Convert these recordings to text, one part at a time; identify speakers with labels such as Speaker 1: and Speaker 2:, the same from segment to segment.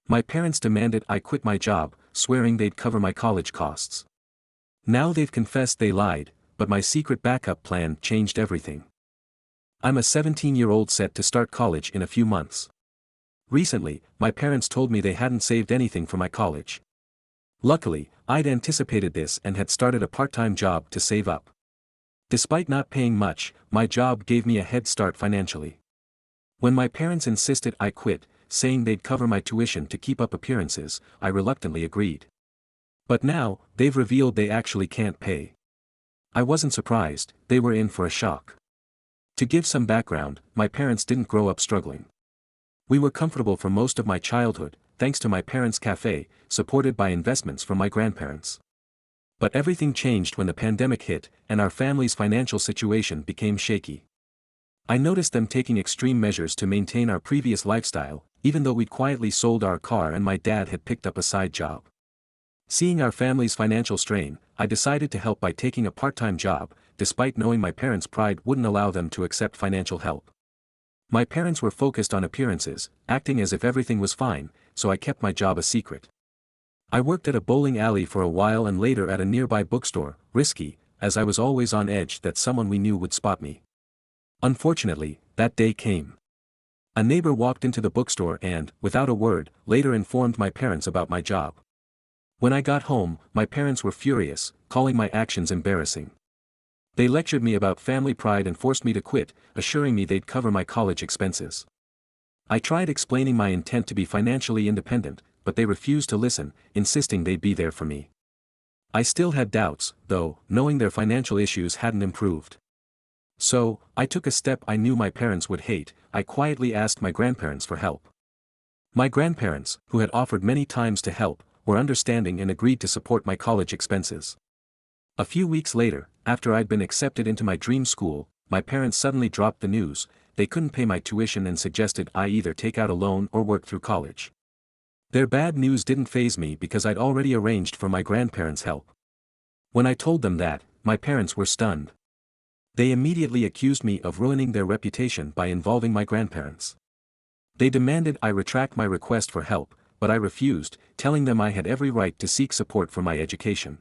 Speaker 1: My parents demanded I quit my job, swearing they'd cover my college costs. Now they've confessed they lied, but my secret backup plan changed everything. I'm a 17-year-old set to start college in a few months. Recently, my parents told me they hadn't saved anything for my college. Luckily, I'd anticipated this and had started a part-time job to save up. Despite not paying much, my job gave me a head start financially. When my parents insisted I quit, saying they'd cover my tuition to keep up appearances, I reluctantly agreed. But now, they've revealed they actually can't pay. I wasn't surprised, they were in for a shock. To give some background, my parents didn't grow up struggling. We were comfortable for most of my childhood, thanks to my parents' cafe, supported by investments from my grandparents. But everything changed when the pandemic hit, and our family's financial situation became shaky. I noticed them taking extreme measures to maintain our previous lifestyle, even though we'd quietly sold our car and my dad had picked up a side job. Seeing our family's financial strain, I decided to help by taking a part-time job, despite knowing my parents' pride wouldn't allow them to accept financial help. My parents were focused on appearances, acting as if everything was fine, so I kept my job a secret. I worked at a bowling alley for a while and later at a nearby bookstore, risky, as I was always on edge that someone we knew would spot me. Unfortunately, that day came. A neighbor walked into the bookstore and, without a word, later informed my parents about my job. When I got home, my parents were furious, calling my actions embarrassing. They lectured me about family pride and forced me to quit, assuring me they'd cover my college expenses. I tried explaining my intent to be financially independent, but they refused to listen, insisting they'd be there for me. I still had doubts, though, knowing their financial issues hadn't improved. So, I took a step I knew my parents would hate. I quietly asked my grandparents for help. My grandparents, who had offered many times to help, were understanding and agreed to support my college expenses. A few weeks later, after I'd been accepted into my dream school, my parents suddenly dropped the news. They couldn't pay my tuition and suggested I either take out a loan or work through college. Their bad news didn't faze me because I'd already arranged for my grandparents' help. When I told them that, my parents were stunned. They immediately accused me of ruining their reputation by involving my grandparents. They demanded I retract my request for help, but I refused, telling them I had every right to seek support for my education.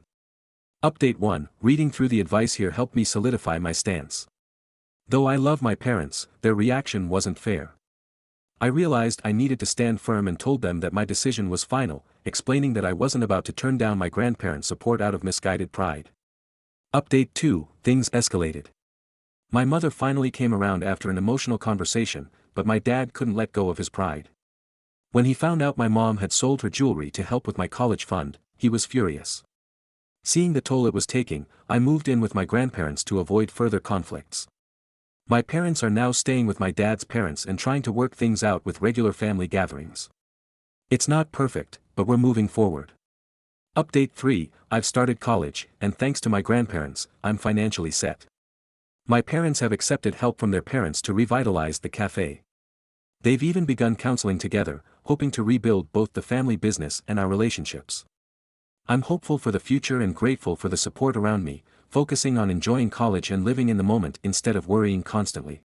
Speaker 1: Update 1: Reading through the advice here helped me solidify my stance. Though I love my parents, their reaction wasn't fair. I realized I needed to stand firm and told them that my decision was final, explaining that I wasn't about to turn down my grandparents' support out of misguided pride. Update 2: Things escalated. My mother finally came around after an emotional conversation, but my dad couldn't let go of his pride. When he found out my mom had sold her jewelry to help with my college fund, he was furious. Seeing the toll it was taking, I moved in with my grandparents to avoid further conflicts. My parents are now staying with my dad's parents and trying to work things out with regular family gatherings. It's not perfect, but we're moving forward. Update 3: I've started college, and thanks to my grandparents, I'm financially set. My parents have accepted help from their parents to revitalize the cafe. They've even begun counseling together, hoping to rebuild both the family business and our relationships. I'm hopeful for the future and grateful for the support around me, focusing on enjoying college and living in the moment instead of worrying constantly.